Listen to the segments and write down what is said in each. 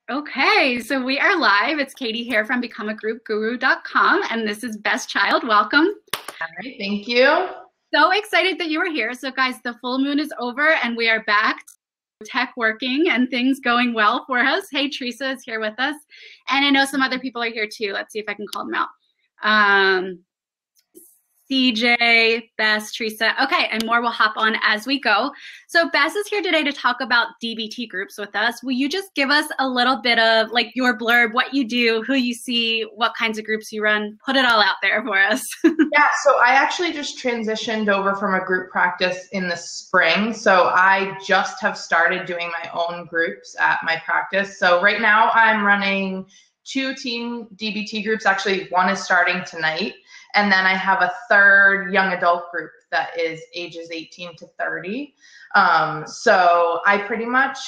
Okay, so we are live. It's Katie here from becomeagroupguru.com, and this is Best Child. Welcome. All right, thank you. So excited that you are here. So guys, the full moon is over and we are back to tech working and things going well for us. Hey, Teresa is here with us. And I know some other people are here too. Let's see if I can call them out. CJ, Bess, Teresa. Okay, and more will hop on as we go. So Bess is here today to talk about DBT groups with us. Will you just give us a little bit of like your blurb, what you do, who you see, what kinds of groups you run? Put it all out there for us. Yeah, so I actually just transitioned over from a group practice in the spring. So I just have started doing my own groups at my practice. So right now I'm running 2 teen DBT groups. Actually, one is starting tonight. And then I have a third young adult group that is ages 18 to 30. So I pretty much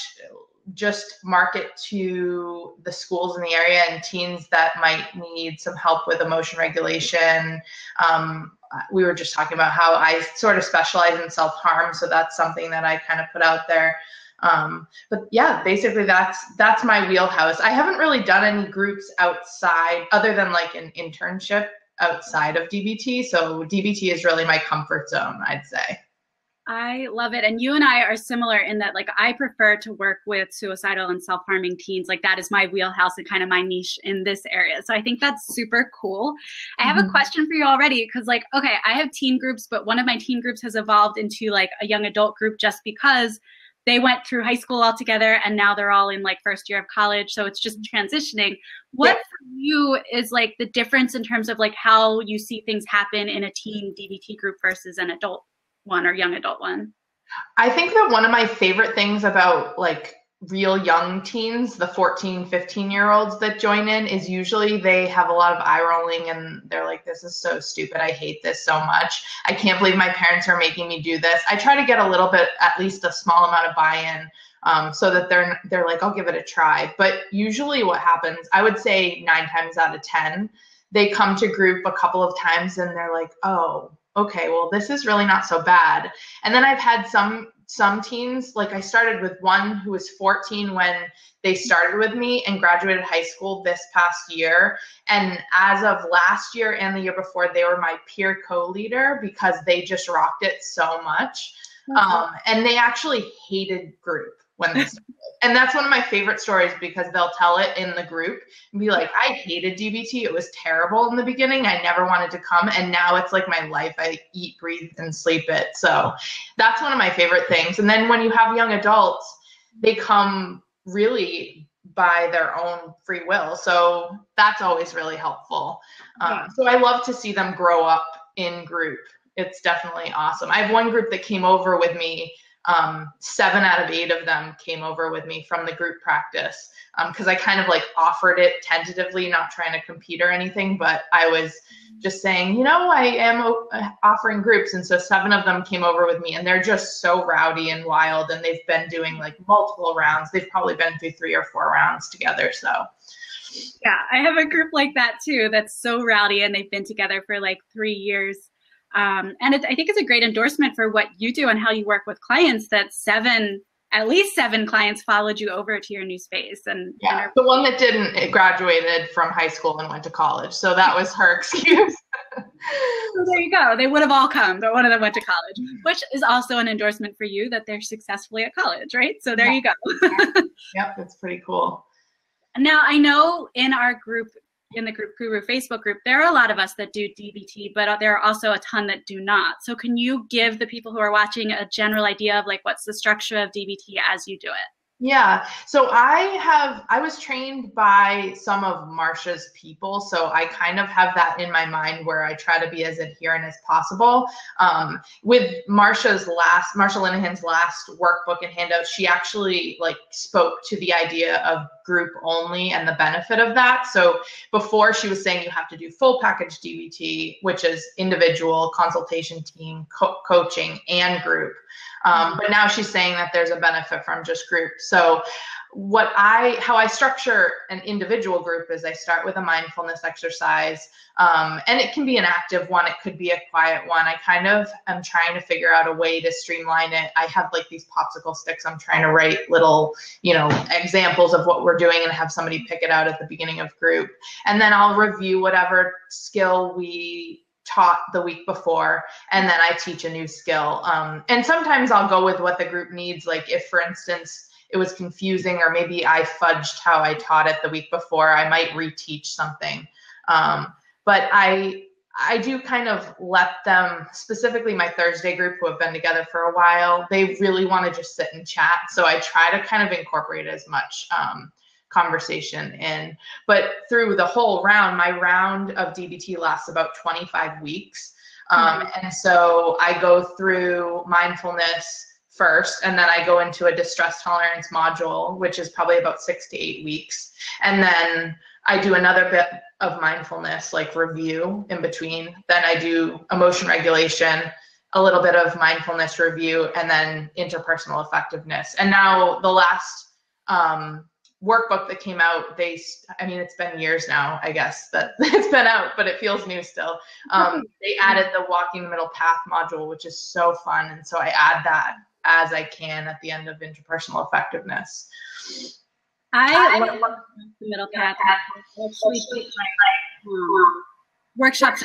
just market to the schools in the area and teens that might need some help with emotion regulation. We were just talking about how I sort of specialize in self-harm. So that's something that I kind of put out there. But yeah, basically that's my wheelhouse. I haven't really done any groups outside other than like an internship outside of DBT. So DBT is really my comfort zone, I'd say. I love it. And you and I are similar in that, like, I prefer to work with suicidal and self-harming teens. Like, that is my wheelhouse and kind of my niche in this area. So I think that's super cool. I have a question for you already because, like, okay, I have teen groups, but one of my teen groups has evolved into like a young adult group just because they went through high school all together and now they're all in like first year of college. So it's just transitioning. What for you is like the difference in terms of like how you see things happen in a teen DBT group versus an adult one or young adult one? I think that one of my favorite things about like real young teens, the 14, 15-year-olds that join in, is usually they have a lot of eye rolling and they're like, this is so stupid. I hate this so much. I can't believe my parents are making me do this. I try to get a little bit, at least a small amount of buy-in, so that they're like, I'll give it a try. But usually what happens, I would say 9 times out of 10, they come to group a couple of times and they're like, oh, okay, well, this is really not so bad. And then I've had some teens, like I started with one who was 14 when they started with me and graduated high school this past year. And as of last year and the year before, they were my peer co-leader because they just rocked it so much. And they actually hated group when they started. And that's one of my favorite stories because they'll tell it in the group and be like, I hated DBT. It was terrible in the beginning. I never wanted to come. And now it's like my life. I eat, breathe, and sleep it. So that's one of my favorite things. And then when you have young adults, they come really by their own free will. So that's always really helpful. So I love to see them grow up in group. It's definitely awesome. I have one group that came over with me. 7 out of 8 of them came over with me from the group practice because I kind of like offered it tentatively, not trying to compete or anything, but I was just saying, you know, I am offering groups. And so 7 of them came over with me and they're just so rowdy and wild. And they've been doing like multiple rounds. They've probably been through 3 or 4 rounds together. So yeah, I have a group like that too. That's so rowdy and they've been together for like 3 years. And I think it's a great endorsement for what you do and how you work with clients that at least 7 clients followed you over to your new space. And yeah, the one that didn't, it graduated from high school and went to college. So that was her excuse. So there you go. They would have all come, but one of them went to college, which is also an endorsement for you that they're successfully at college, right? So there you go. Yep, that's pretty cool. Now, I know in our group, in the Group Guru Facebook group, there are a lot of us that do DBT, but there are also a ton that do not. So can you give the people who are watching a general idea of like what's the structure of DBT as you do it? Yeah, so I was trained by some of Marsha's people, so I kind of have that in my mind where I try to be as adherent as possible. With Marsha Linehan's last workbook and handout, she actually like spoke to the idea of group only and the benefit of that. So before she was saying you have to do full package DBT, which is individual, consultation team, coaching, and group. But now she's saying that there's a benefit from just group. So how I structure an individual group is I start with a mindfulness exercise, and it can be an active one, it could be a quiet one. I kind of am trying to figure out a way to streamline it. I have like these popsicle sticks. I'm trying to write little, examples of what we're doing and have somebody pick it out at the beginning of group. And then I'll review whatever skill we taught the week before, and then I teach a new skill. And sometimes I'll go with what the group needs. Like if, for instance, it was confusing, or maybe I fudged how I taught it the week before, I might reteach something. But I do kind of let them, specifically my Thursday group who have been together for a while, they really want to just sit and chat. So I try to kind of incorporate as much conversation in. But through the whole round, my round of DBT lasts about 25 weeks. And so I go through mindfulness first, and then I go into a distress tolerance module, which is probably about 6 to 8 weeks. And then I do another bit of mindfulness, like review in between. Then I do emotion regulation, a little bit of mindfulness review, and then interpersonal effectiveness. And now the last workbook that came out, it's been years now, I guess, that it's been out, but it feels new still. They added the walking the middle path module, which is so fun. And so I add that as I can at the end of interpersonal effectiveness. I love the middle path. Workshops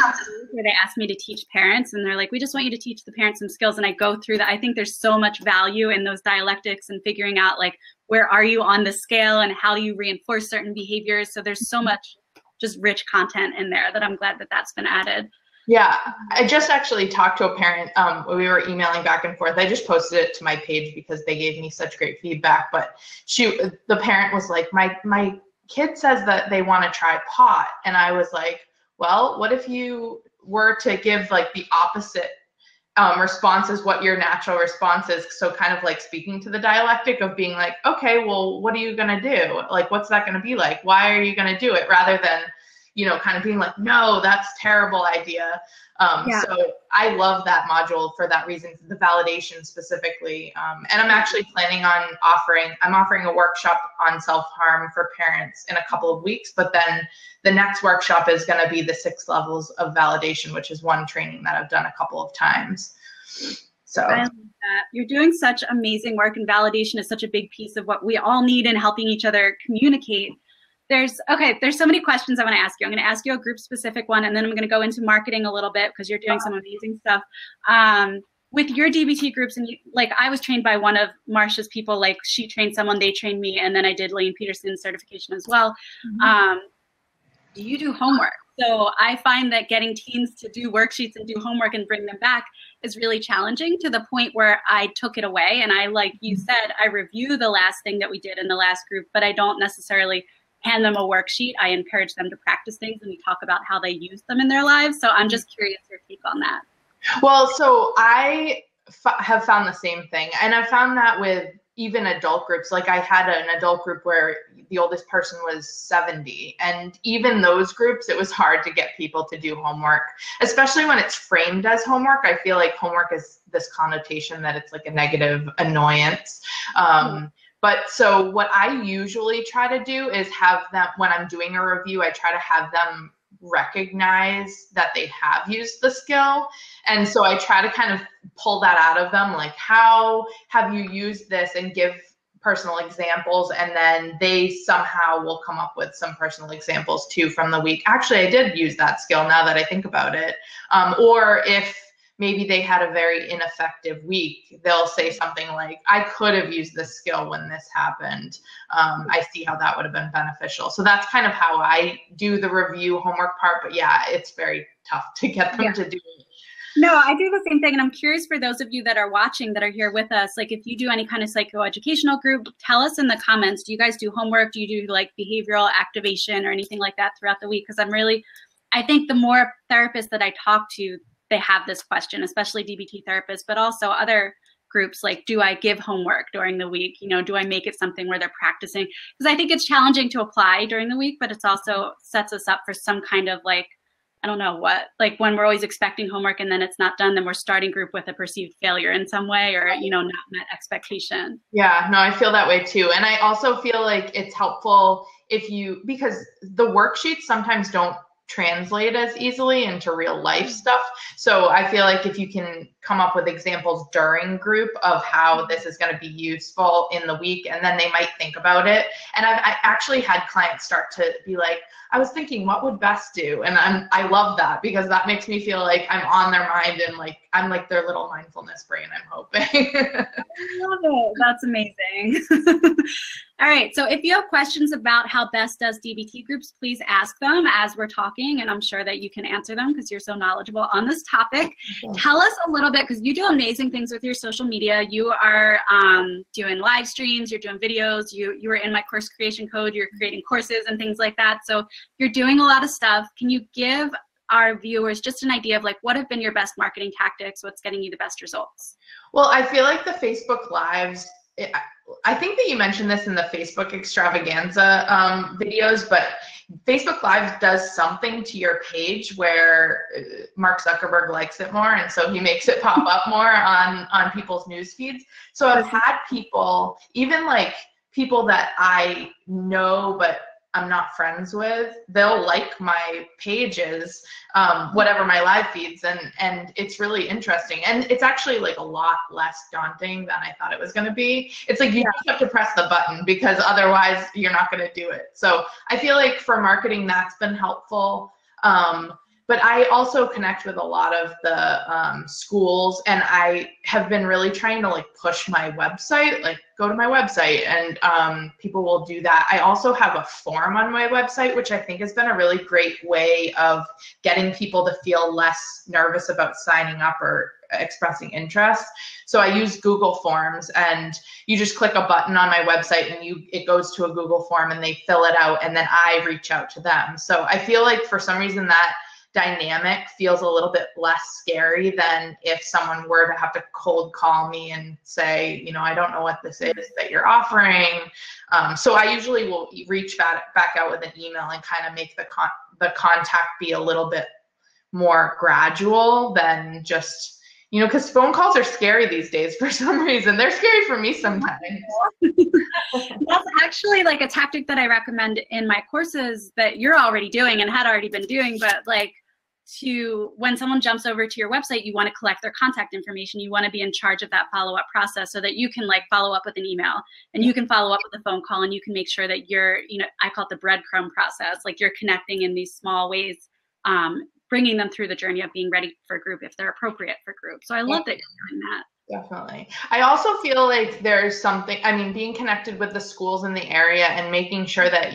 where they ask me to teach parents, and they're like, we just want you to teach the parents some skills. And I go through that. I think there's so much value in those dialectics and figuring out like, where are you on the scale and how do you reinforce certain behaviors? So there's so much just rich content in there that I'm glad that that's been added. Yeah, I just actually talked to a parent. We were emailing back and forth. I just posted it to my page because they gave me such great feedback. But the parent was like, my kid says that they want to try pot. And I was like, well, what if you were to give like the opposite response is what your natural response is? So kind of like speaking to the dialectic of being like, okay, well, what are you going to do? Like, what's that going to be like? Why are you going to do it? Rather than, kind of being like, no, that's a terrible idea. So I love that module for that reason, the validation specifically. And I'm actually planning on offering a workshop on self-harm for parents in a couple of weeks, but then the next workshop is going to be the 6 levels of validation, which is one training that I've done a couple of times. So I love that. You're doing such amazing work, and validation is such a big piece of what we all need in helping each other communicate. There's so many questions I want to ask you. I'm going to ask you a group specific one, and then I'm going to go into marketing a little bit because you're doing some amazing stuff. With your DBT groups, and I was trained by one of Marsha's people, like she trained someone, they trained me, and then I did Lane Peterson's certification as well. Do you do homework? So I find that getting teens to do worksheets and do homework and bring them back is really challenging, to the point where I took it away. And I, like you said, I review the last thing that we did in the last group, but I don't necessarily hand them a worksheet. I encourage them to practice things, and we talk about how they use them in their lives. So I'm just curious your take on that. Well, so I have found the same thing. And I found that with even adult groups. Like I had an adult group where the oldest person was 70. And even those groups, it was hard to get people to do homework, especially when it's framed as homework. I feel like homework is this connotation that it's like a negative annoyance. But so what I usually try to do is have them, when I'm doing a review, I try to have them recognize that they have used the skill. And so I try to kind of pull that out of them, like, how have you used this, and give personal examples. And then they somehow will come up with some personal examples too from the week. Actually, I did use that skill now that I think about it. Or if maybe they had a very ineffective week, they'll say something like, I could have used this skill when this happened. I see how that would have been beneficial. So that's kind of how I do the review homework part. But yeah, it's very tough to get them to do it. No, I do the same thing. And I'm curious, for those of you that are watching, that are here with us, like if you do any kind of psychoeducational group, tell us in the comments, do you guys do homework? Do you do like behavioral activation or anything like that throughout the week? Because I think the more therapists that I talk to, they have this question, especially DBT therapists, but also other groups, like, do I give homework during the week? Do I make it something where they're practicing? Because I think it's challenging to apply during the week, but it's also sets us up for some kind of like I don't know what, like when we're always expecting homework and then it's not done, then we're starting group with a perceived failure in some way, or, you know, not met expectation. Yeah, no, I feel that way too. And I also feel like it's helpful because the worksheets sometimes don't translate as easily into real life stuff. So I feel like if you can come up with examples during group of how this is going to be useful in the week, and then they might think about it. And I actually had clients start to be like, I was thinking, what would Bess do? And I love that, because that makes me feel like I'm on their mind, and like I'm like their little mindfulness brain, I'm hoping. I love it. That's amazing. All right. So if you have questions about how Bess does DBT groups, please ask them as we're talking, and I'm sure that you can answer them because you're so knowledgeable on this topic. Okay. Tell us a little bit, because you do amazing things with your social media. You are doing live streams, you're doing videos, you were in my course creation code, you're creating courses and things like that. So you're doing a lot of stuff. Can you give our viewers just an idea of like what have been your best marketing tactics, what's getting you the best results? Well, I feel like the Facebook Lives, I think that you mentioned this in the Facebook extravaganza videos, but Facebook Live does something to your page where Mark Zuckerberg likes it more, and so he makes it pop up more on people's news feeds. So I've had people, even like people that I know but I'm not friends with, they'll like my pages, whatever my live feeds, and it's really interesting. And it's actually like a lot less daunting than I thought it was gonna be. It's like you just have to press the button, because otherwise you're not gonna do it. So I feel like for marketing, that's been helpful. But I also connect with a lot of the schools, and I have been really trying to like push my website, like go to my website, and people will do that. I also have a form on my website, which I think has been a really great way of getting people to feel less nervous about signing up or expressing interest. So I use Google Forms, and you just click a button on my website and it goes to a Google form, and they fill it out, and then I reach out to them. So I feel like for some reason that dynamic feels a little bit less scary than if someone were to have to cold call me and say, you know, I don't know what this is that you're offering. So I usually will reach back out with an email and kind of make the contact be a little bit more gradual than just, you know, because phone calls are scary these days for some reason. They're scary for me sometimes. That's actually like a tactic that I recommend in my courses that you're already doing and had already been doing, but like when someone jumps over to your website, you want to collect their contact information. You want to be in charge of that follow-up process so that you can like follow up with an email, and you can follow up with a phone call, and you can make sure that you're, you know, I call it the breadcrumb process. Like you're connecting in these small ways, bringing them through the journey of being ready for group if they're appropriate for group. So I love that you're doing that. Definitely. I also feel like there's something, I mean, being connected with the schools in the area and making sure that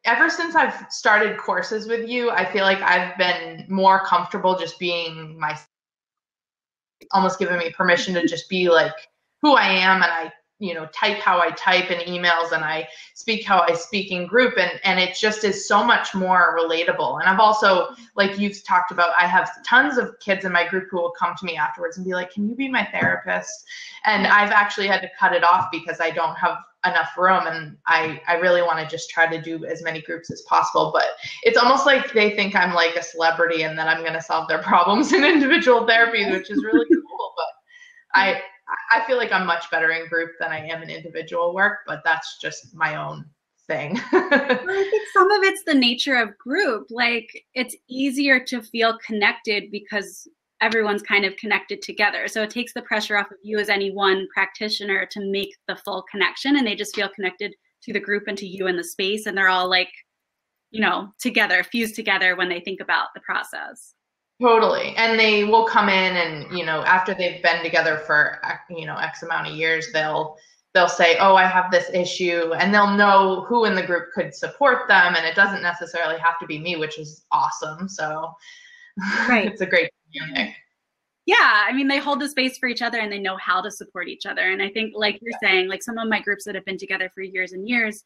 ever since I've started courses with you, I feel like I've been more comfortable just being almost giving me permission to just be like who I am, and I, you know, type how I type in emails, and I speak how I speak in group, and it just is so much more relatable. And I've also, like you've talked about, I have tons of kids in my group who will come to me afterwards and be like, can you be my therapist? And I've actually had to cut it off because I don't have enough room, and I really want to just try to do as many groups as possible. But it's almost like they think I'm like a celebrity and that I'm going to solve their problems in individual therapy, which is really cool. But I feel like I'm much better in group than I am in individual work, but that's just my own thing. I think some of it's the nature of group. Like it's easier to feel connected because everyone's kind of connected together. So it takes the pressure off of you as any one practitioner to make the full connection, and they just feel connected to the group and to you in the space, and they're all like, you know, together, fused together when they think about the process. Totally. And they will come in and, you know, after they've been together for, you know, X amount of years, they'll say, oh, I have this issue, and they'll know who in the group could support them. And it doesn't necessarily have to be me, which is awesome. So right. It's a great dynamic. Yeah. I mean, they hold the space for each other, and they know how to support each other. And I think, like you're saying, like some of my groups that have been together for years and years,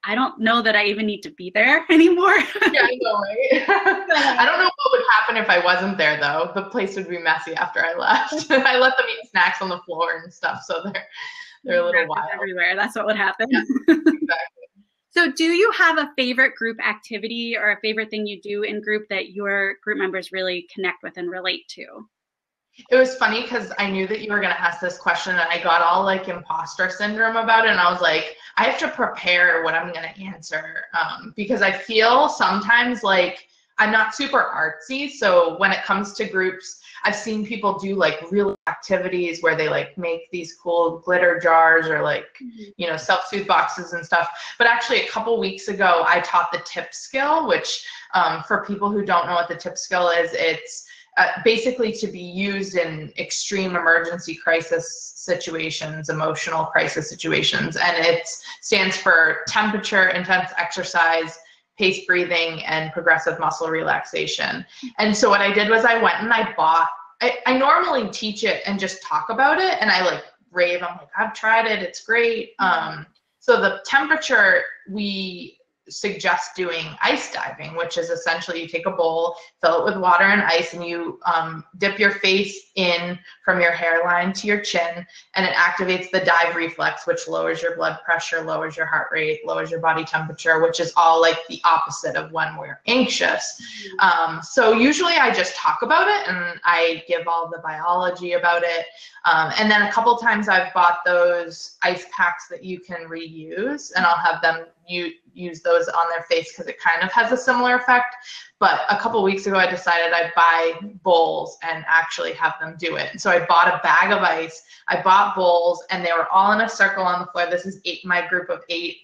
I don't know that I even need to be there anymore. Yeah, I know, right? I don't know what would happen if I wasn't there, though. The place would be messy after I left. I let them eat snacks on the floor and stuff, so they're a little wild everywhere. That's what would happen. Yeah, exactly. So do you have a favorite group activity or a favorite thing you do in group that your group members really connect with and relate to? It was funny because I knew that you were going to ask this question and I got all like imposter syndrome about it. And I was like, I have to prepare what I'm going to answer because I feel sometimes like I'm not super artsy. So when it comes to groups, I've seen people do like real activities where they like make these cool glitter jars or like, you know, self-soothe boxes and stuff. But actually a couple weeks ago, I taught the tip skill, which for people who don't know what the tip skill is, it's basically to be used in extreme emergency crisis situations, emotional crisis situations. And it stands for temperature, intense exercise, paced breathing, and progressive muscle relaxation. And so what I did was I went and I normally teach it and just talk about it. And I like rave, I'm like, I've tried it, it's great. So the temperature, we suggest doing ice diving, which is essentially you take a bowl, fill it with water and ice, and you dip your face in from your hairline to your chin, and it activates the dive reflex, which lowers your blood pressure, lowers your heart rate, lowers your body temperature, which is all like the opposite of when we're anxious. So usually I just talk about it and I give all the biology about it. And then a couple times I've bought those ice packs that you can reuse, and I'll have them use those on their face because it kind of has a similar effect. But a couple weeks ago, I decided I'd buy bowls and actually have them do it. And so I bought a bag of ice, I bought bowls, and they were all in a circle on the floor. This is my group of 8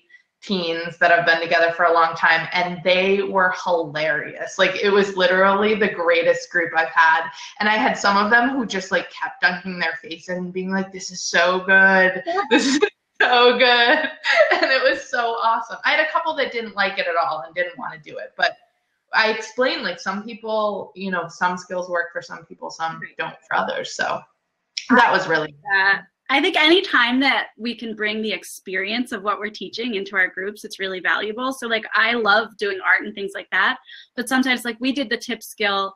teens that have been together for a long time, and they were hilarious. Like, it was literally the greatest group I've had. And I had some of them who just like kept dunking their face and being like, this is so good. This is so good. And it was so awesome. I had a couple that didn't like it at all and didn't want to do it, but I explained, like, some people, you know, some skills work for some people, some don't for others. So that was really I think any time that we can bring the experience of what we're teaching into our groups, it's really valuable. So like, I love doing art and things like that, but sometimes, like, we did the tip skill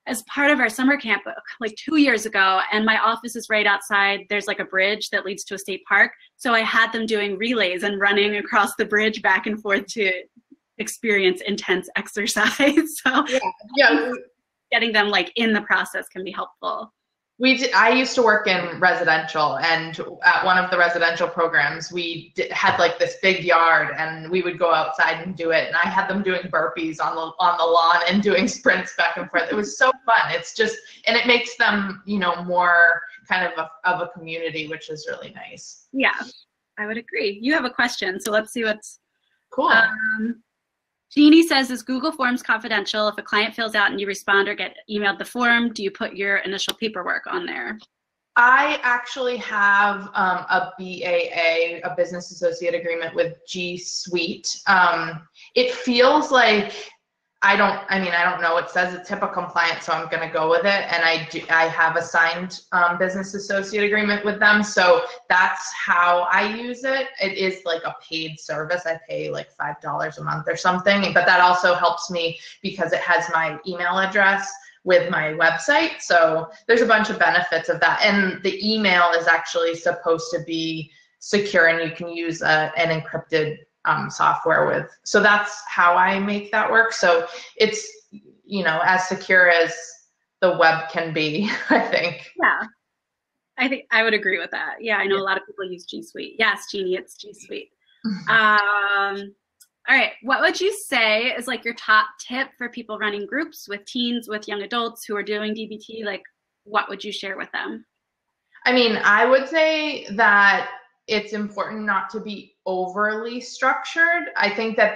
as part of our summer camp like 2 years ago, and my office is right outside. There's like a bridge that leads to a state park. So I had them doing relays and running across the bridge back and forth to experience intense exercise. So yeah. Getting them like in the process can be helpful. I used to work in residential, and at one of the residential programs, we had like this big yard, and we would go outside and do it. And I had them doing burpees on the lawn and doing sprints back and forth. It was so fun. It's just, and it makes them, you know, more kind of a community, which is really nice. Yeah, I would agree. You have a question, so let's see what's cool. Jeannie says, is Google Forms confidential? If a client fills out and you respond or get emailed the form, do you put your initial paperwork on there? I actually have a BAA, a business associate agreement with G Suite. It feels like I don't know. It says it's HIPAA compliant, so I'm going to go with it. And I have a signed business associate agreement with them. So that's how I use it. It is like a paid service. I pay like $5 a month or something, but that also helps me because it has my email address with my website. So there's a bunch of benefits of that. And the email is actually supposed to be secure, and you can use an encrypted software with. So that's how I make that work. So it's, you know, as secure as the web can be, I think. Yeah, I think I would agree with that. Yeah, I know a lot of people use G Suite. Yes, Jeannie, it's G Suite. All right, what would you say is like your top tip for people running groups with teens, with young adults who are doing DBT? Like, what would you share with them? I mean, I would say that it's important not to be overly structured. I think that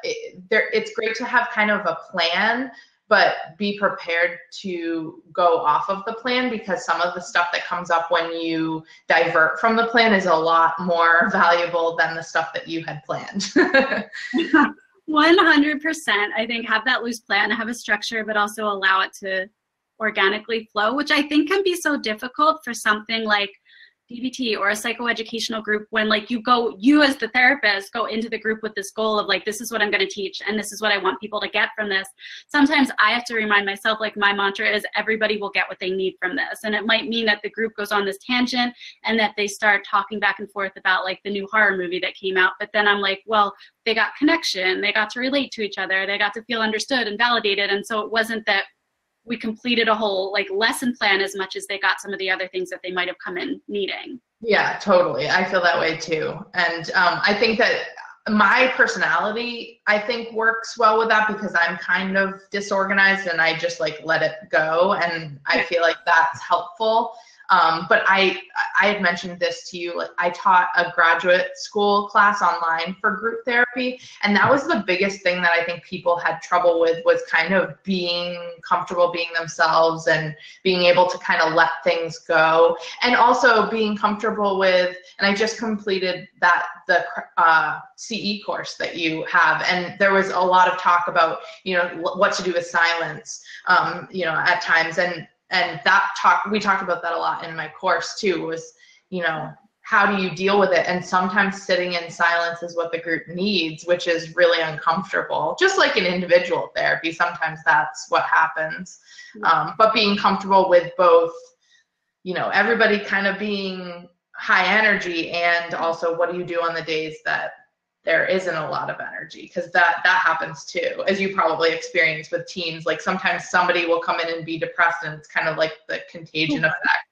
it's great to have kind of a plan, but be prepared to go off of the plan, because some of the stuff that comes up when you divert from the plan is a lot more valuable than the stuff that you had planned. 100%. I think have that loose plan, have a structure, but also allow it to organically flow, which I think can be so difficult for something like DBT or a psychoeducational group when like you as the therapist go into the group with this goal of like, this is what I'm going to teach and this is what I want people to get from this. Sometimes I have to remind myself, like my mantra is everybody will get what they need from this. And it might mean that the group goes on this tangent and that they start talking back and forth about like the new horror movie that came out. But then I'm like, well, they got connection, they got to relate to each other, they got to feel understood and validated. And so it wasn't that we completed a whole like lesson plan as much as they got some of the other things that they might have come in needing. Yeah, totally. I feel that way too. And I think that my personality, I think, works well with that because I'm kind of disorganized and I just like let it go. And I feel like that's helpful. But I had mentioned this to you, like I taught a graduate school class online for group therapy. And that was the biggest thing that I think people had trouble with was kind of being comfortable being themselves and being able to kind of let things go. And also being comfortable with, and I just completed the CE course that you have. And there was a lot of talk about, what to do with silence, at times. And we talked about that a lot in my course too, was, how do you deal with it? And sometimes sitting in silence is what the group needs, which is really uncomfortable. Just like in individual therapy, sometimes that's what happens. But being comfortable with both, everybody kind of being high energy and also what do you do on the days that there isn't a lot of energy, because that happens too, as you probably experience with teens. Like sometimes somebody will come in and be depressed and it's kind of like the contagion effect.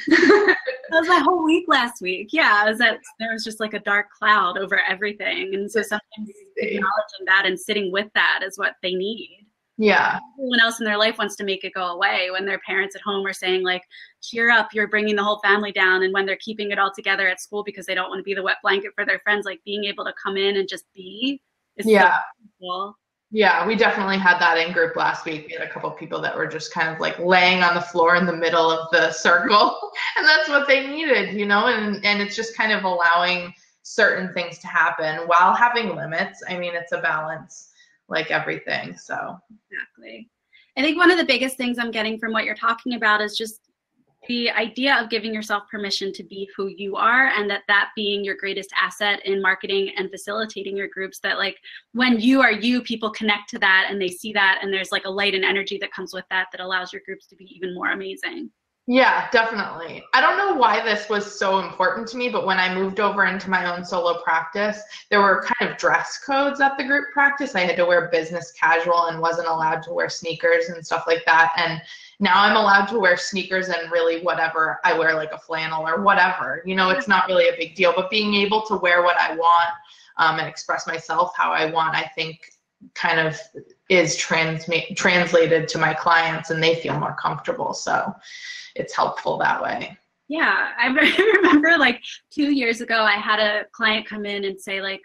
That was my whole week last week. Yeah, is that there was just like a dark cloud over everything. And so sometimes acknowledging that and sitting with that is what they need. Yeah. Everyone else in their life wants to make it go away when their parents at home are saying like, cheer up, you're bringing the whole family down. And when they're keeping it all together at school because they don't want to be the wet blanket for their friends, like being able to come in and just be is so cool. Yeah, we definitely had that in group last week. We had a couple of people that were just kind of like laying on the floor in the middle of the circle. And that's what they needed, and it's just kind of allowing certain things to happen while having limits. I mean, it's a balance like everything. So exactly. I think one of the biggest things I'm getting from what you're talking about is just the idea of giving yourself permission to be who you are, and that being your greatest asset in marketing and facilitating your groups, that like when you are you, people connect to that and they see that, and there's like a light and energy that comes with that allows your groups to be even more amazing. Yeah, definitely. I don't know why this was so important to me, but when I moved over into my own solo practice, there were kind of dress codes at the group practice. I had to wear business casual and wasn't allowed to wear sneakers and stuff like that. And now I'm allowed to wear sneakers and really whatever I wear, like a flannel or whatever, it's not really a big deal, but being able to wear what I want and express myself how I want, I think kind of is translated to my clients and they feel more comfortable. So it's helpful that way. Yeah. I remember like 2 years ago, I had a client come in and say like,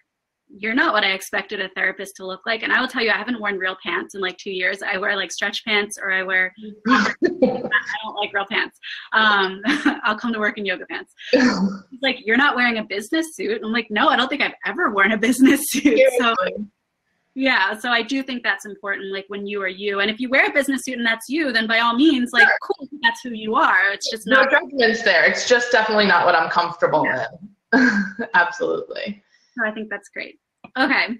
you're not what I expected a therapist to look like. And I will tell you, I haven't worn real pants in like 2 years. I wear like stretch pants or I wear, I don't like real pants. I'll come to work in yoga pants. He's like, you're not wearing a business suit. I'm like, no, I don't think I've ever worn a business suit. So yeah, so I do think that's important, like when you are you. And if you wear a business suit and that's you, then by all means, like, cool, that's who you are. It's just not. No judgments there. It's just definitely not what I'm comfortable with. Absolutely. So I think that's great. Okay.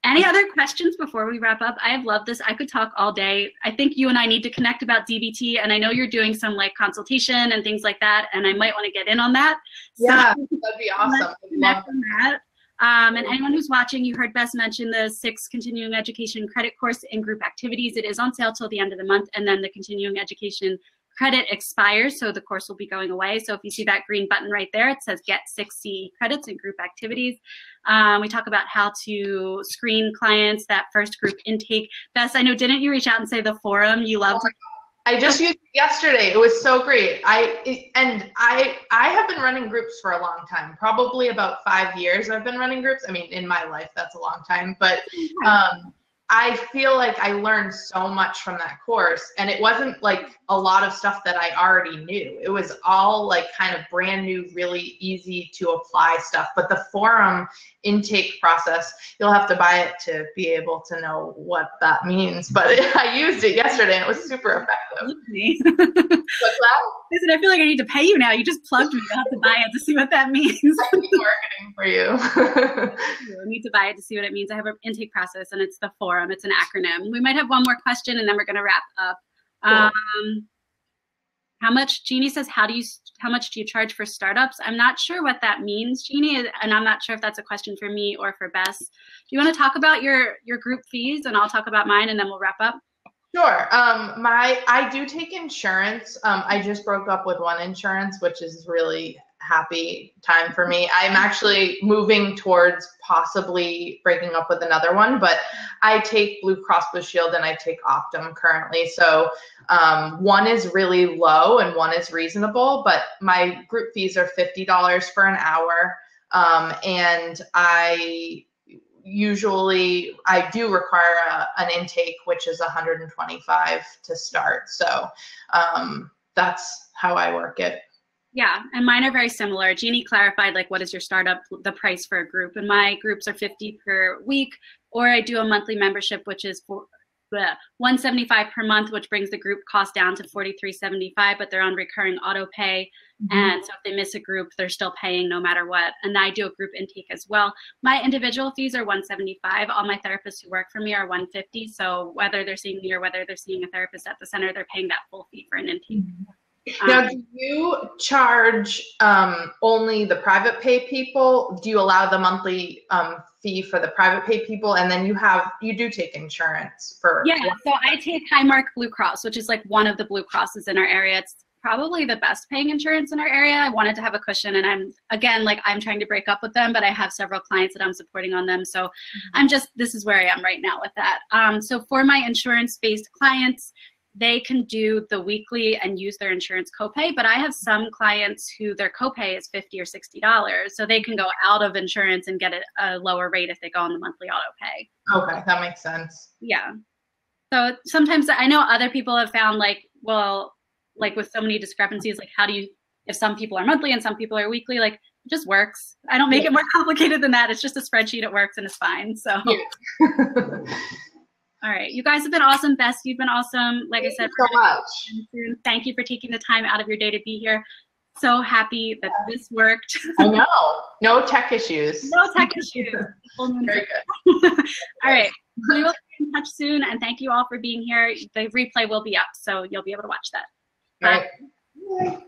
Any other questions before we wrap up? I have loved this. I could talk all day. I think you and I need to connect about DBT, and I know you're doing some like consultation and things like that, and I might want to get in on that. Yeah, so that'd be awesome. Connect on that. And anyone who's watching, you heard Bess mention the 6 continuing education credit course in group activities. It is on sale till the end of the month, and then the continuing education credit expires, so the course will be going away. So if you see that green button right there, it says get 6 CE credits in group activities. We talk about how to screen clients, that first group intake. Bess, I know, didn't you reach out and say the forum you loved? I just used it yesterday. It was so great. I have been running groups for a long time, probably about 5 years I've been running groups. I mean, in my life, that's a long time, but I feel like I learned so much from that course, and it wasn't like a lot of stuff that I already knew. It was all like kind of brand new, really easy to apply stuff. But the forum intake process, you'll have to buy it to be able to know what that means. But I used it yesterday and it was super effective. What's that? Listen, I feel like I need to pay you now. You just plugged me. I'll have to buy it to see what that means. I need marketing for you. I need to buy it to see what it means. I have an intake process, and it's the forum. It's an acronym. We might have one more question, and then we're going to wrap up. Cool. How much? Jeannie says, how much do you charge for startups? I'm not sure what that means, Jeannie, and I'm not sure if that's a question for me or for Bess. Do you want to talk about your group fees, and I'll talk about mine, and then we'll wrap up? Sure. I do take insurance. I just broke up with one insurance, which is really happy time for me. I'm actually moving towards possibly breaking up with another one, but I take Blue Cross Blue Shield and I take Optum currently. So one is really low and one is reasonable, but my group fees are $50 for an hour. And I do require an intake, which is 125 to start. So that's how I work it. Yeah, and mine are very similar. Jeannie clarified, like, what is your startup, the price for a group? And my groups are $50 per week, or I do a monthly membership, which is for $175 per month, which brings the group cost down to $43.75, but they're on recurring auto pay. Mm-hmm. And so if they miss a group, they're still paying no matter what. And I do a group intake as well. My individual fees are $175. All my therapists who work for me are $150. So whether they're seeing me or whether they're seeing a therapist at the center, they're paying that full fee for an intake. Mm-hmm. Now, do you charge only the private pay people? Do you allow the monthly fee for the private pay people? And then you do take insurance for? Yeah, so I take Highmark Blue Cross, which is like one of the Blue Crosses in our area. It's probably the best paying insurance in our area. I wanted to have a cushion, and I'm trying to break up with them, but I have several clients that I'm supporting on them. So this is where I am right now with that. So for my insurance-based clients, they can do the weekly and use their insurance copay, but I have some clients who their copay is $50 or $60, so they can go out of insurance and get a lower rate if they go on the monthly auto pay. Okay, that makes sense. Yeah. So sometimes I know other people have found like with so many discrepancies, like if some people are monthly and some people are weekly, like it just works. I don't make it more complicated than that. It's just a spreadsheet. It works and it's fine. So. Yeah. All right. You guys have been awesome. Bess, you've been awesome. Like I said, so much. Thank you for taking the time out of your day to be here. So happy that this worked. I know. No tech issues. No tech issues. Very good. All right. We will be in touch soon. And thank you all for being here. The replay will be up, so you'll be able to watch that. Bye. All right. Bye.